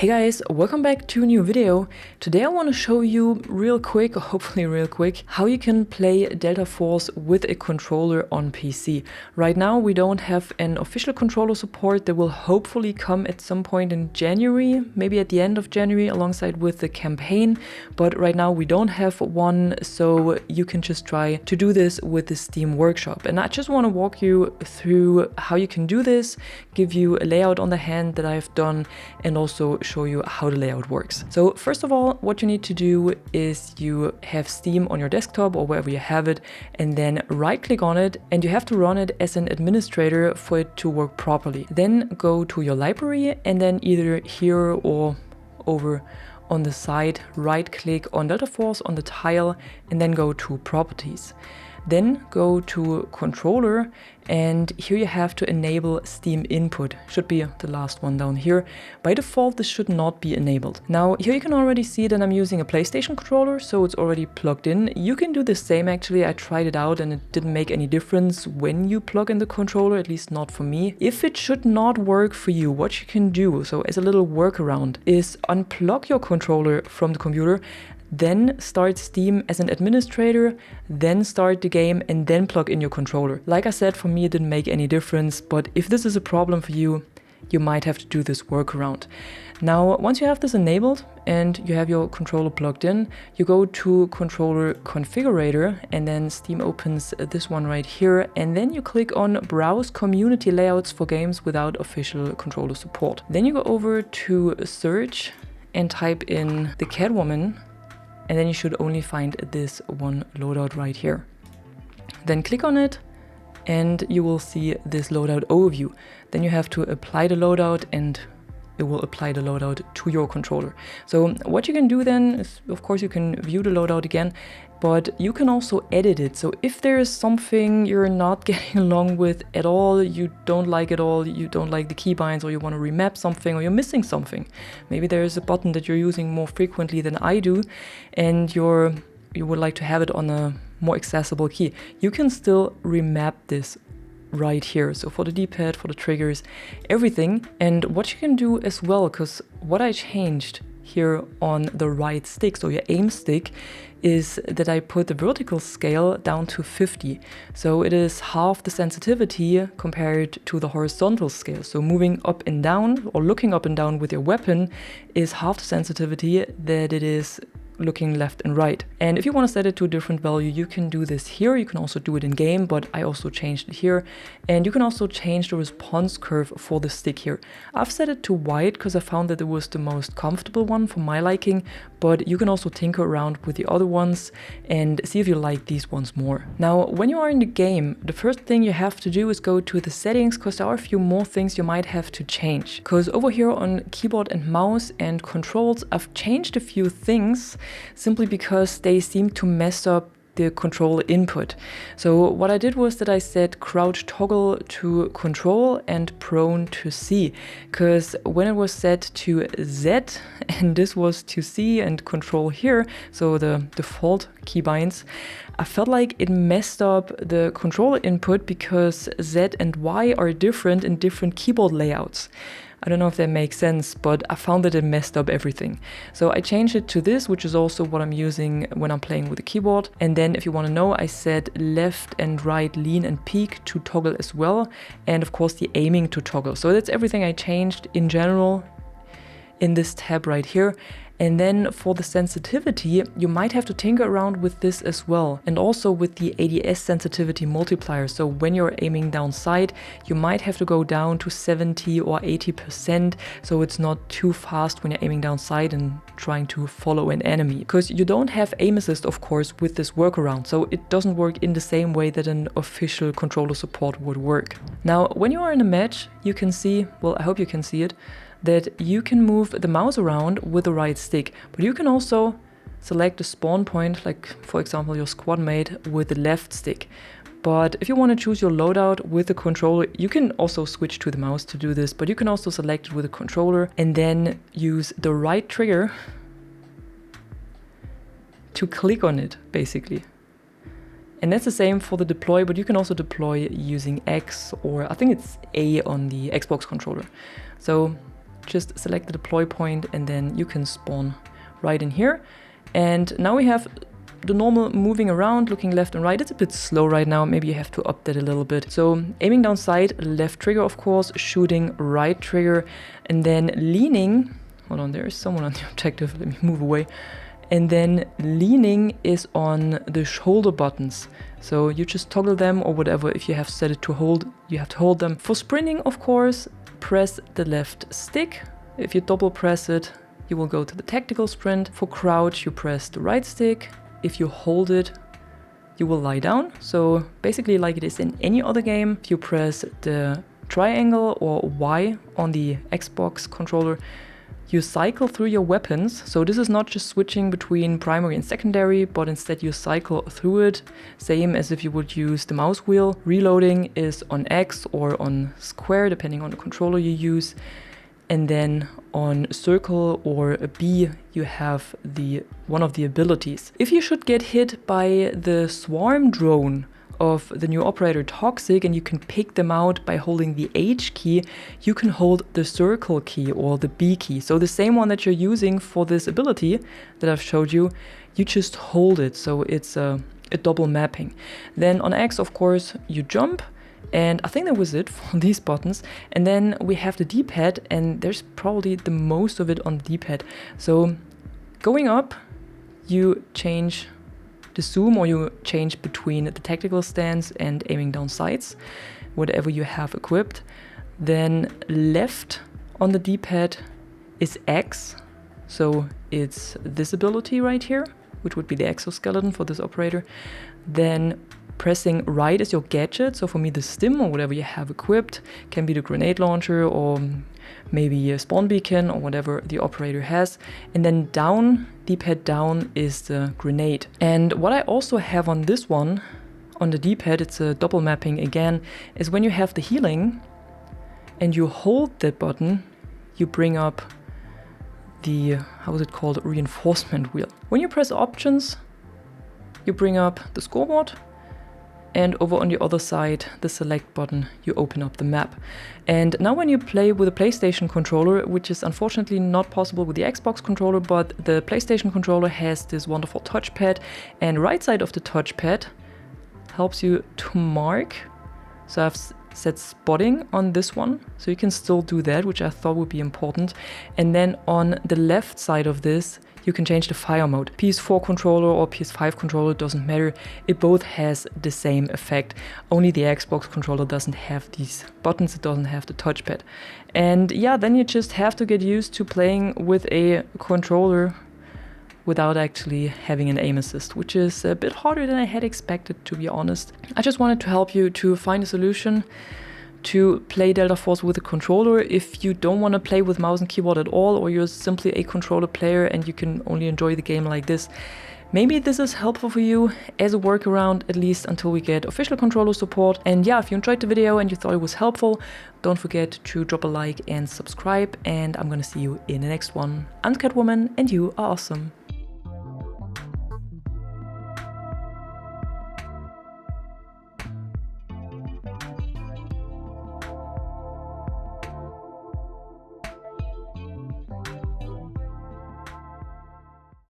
Hey guys, welcome back to a new video. Today I want to show you real quick, or hopefully real quick, how you can play Delta Force with a controller on PC. Right now we don't have an official controller support that will hopefully come at some point in January, maybe at the end of January alongside with the campaign, but right now we don't have one, so you can just try to do this with the Steam Workshop. And I just want to walk you through how you can do this, give you a layout on the hand that I've done, and also show you how the layout works. So first of all, what you need to do is you have Steam on your desktop or wherever you have it, and then right click on it, and you have to run it as an administrator for it to work properly. Then go to your library, and then either here or over on the side, right click on Delta Force on the tile, and then go to properties. Then go to controller, and here you have to enable Steam input. Should be the last one down here. By default, this should not be enabled. Now here you can already see that I'm using a PlayStation controller, so it's already plugged in. You can do the same actually. I tried it out and it didn't make any difference when you plug in the controller, at least not for me. If it should not work for you, what you can do, so as a little workaround, is unplug your controller from the computer, then start Steam as an administrator, then start the game, and then plug in your controller. Like I said, for me it didn't make any difference, but if this is a problem for you, you might have to do this workaround. Now, once you have this enabled and you have your controller plugged in, you go to controller configurator, and then Steam opens this one right here, and then you click on browse community layouts for games without official controller support. Then you go over to search and type in the Catwoman, and then you should only find this one loadout right here. Then click on it, and you will see this loadout overview. Then you have to apply the loadout, and it will apply the loadout to your controller. So what you can do then is, of course, you can view the loadout again, but you can also edit it. So if there is something you're not getting along with at all, you don't like it all, you don't like the keybinds, or you want to remap something, or you're missing something. Maybe there is a button that you're using more frequently than I do, and you would like to have it on a more accessible key. You can still remap this right here. So for the D-pad, for the triggers, everything. And what you can do as well, because what I changed here on the right stick, so your aim stick, is that I put the vertical scale down to 50. So it is half the sensitivity compared to the horizontal scale. So moving up and down, or looking up and down with your weapon, is half the sensitivity that it is looking left and right. And if you want to set it to a different value, you can do this here. You can also do it in game, but I also changed it here. And you can also change the response curve for the stick here. I've set it to wide because I found that it was the most comfortable one for my liking, but you can also tinker around with the other ones and see if you like these ones more. Now, when you are in the game, the first thing you have to do is go to the settings, because there are a few more things you might have to change. Because over here on keyboard and mouse and controls, I've changed a few things simply because they seem to mess up the control input. So what I did was that I set crouch toggle to control and prone to C, because when it was set to Z and this was to C and control here, so the default keybinds, I felt like it messed up the control input because Z and Y are different in different keyboard layouts. I don't know if that makes sense, but I found that it messed up everything. So I changed it to this, which is also what I'm using when I'm playing with the keyboard. And then if you want to know, I set left and right lean and peek to toggle as well. And of course the aiming to toggle. So that's everything I changed in general in this tab right here. And then for the sensitivity, you might have to tinker around with this as well. And also with the ADS sensitivity multiplier. So when you're aiming down sight, you might have to go down to 70 or 80%. So it's not too fast when you're aiming down sight and trying to follow an enemy. Because you don't have aim assist, of course, with this workaround. So it doesn't work in the same way that an official controller support would work. Now, when you are in a match, you can see, well, I hope you can see it, that you can move the mouse around with the right stick, but you can also select a spawn point, like for example your squad mate, with the left stick. But if you want to choose your loadout with the controller, you can also switch to the mouse to do this, but you can also select it with the controller and then use the right trigger to click on it, basically. And that's the same for the deploy, but you can also deploy using X, or I think it's A on the Xbox controller. So just select the deploy point and then you can spawn right in here. And now we have the normal moving around, looking left and right. It's a bit slow right now, maybe you have to up that a little bit. So aiming down sight, left trigger of course, shooting right trigger, and then leaning, hold on, there is someone on the objective, let me move away. And then leaning is on the shoulder buttons. So you just toggle them or whatever. If you have set it to hold, you have to hold them. For sprinting, of course, press the left stick. If you double press it, you will go to the tactical sprint. For crouch, you press the right stick. If you hold it, you will lie down. So basically like it is in any other game, if you press the triangle or Y on the Xbox controller, you cycle through your weapons. So this is not just switching between primary and secondary, but instead you cycle through it, same as if you would use the mouse wheel. Reloading is on X or on square, depending on the controller you use. And then on circle or a B, you have one of the abilities. If you should get hit by the swarm drone of the new operator Toxic and you can pick them out by holding the H key, you can hold the circle key or the B key. So the same one that you're using for this ability that I've showed you, you just hold it. So it's a double mapping. Then on X, of course, you jump. And I think that was it for these buttons. And then we have the D-pad, and there's probably the most of it on the D-pad. So going up, you change the zoom, or you change between the tactical stance and aiming down sights, whatever you have equipped. Then left on the D-pad is X, so it's this ability right here, which would be the exoskeleton for this operator. Then pressing right is your gadget, so for me the stim or whatever you have equipped, can be the grenade launcher or maybe a spawn beacon or whatever the operator has. And then down, D-pad down is the grenade. And what I also have on this one, on the D-pad, it's a double mapping again, is when you have the healing and you hold that button, you bring up the, how is it called, reinforcement wheel. When you press options, you bring up the scoreboard, and over on the other side, the select button, you open up the map. And now when you play with a PlayStation controller, which is unfortunately not possible with the Xbox controller, but the PlayStation controller has this wonderful touchpad, and right side of the touchpad helps you to mark. So I've set spotting on this one, so you can still do that, which I thought would be important. And then on the left side of this, you can change the fire mode. PS4 controller or PS5 controller, doesn't matter. It both has the same effect. Only the Xbox controller doesn't have these buttons, it doesn't have the touchpad. And yeah, then you just have to get used to playing with a controller without actually having an aim assist, which is a bit harder than I had expected, to be honest. I just wanted to help you to find a solution to play Delta Force with a controller if you don't want to play with mouse and keyboard at all, or you're simply a controller player and you can only enjoy the game like this. Maybe this is helpful for you as a workaround, at least until we get official controller support. And yeah, if you enjoyed the video and you thought it was helpful, don't forget to drop a like and subscribe, and I'm gonna see you in the next one. I'm Catwoman and you are awesome.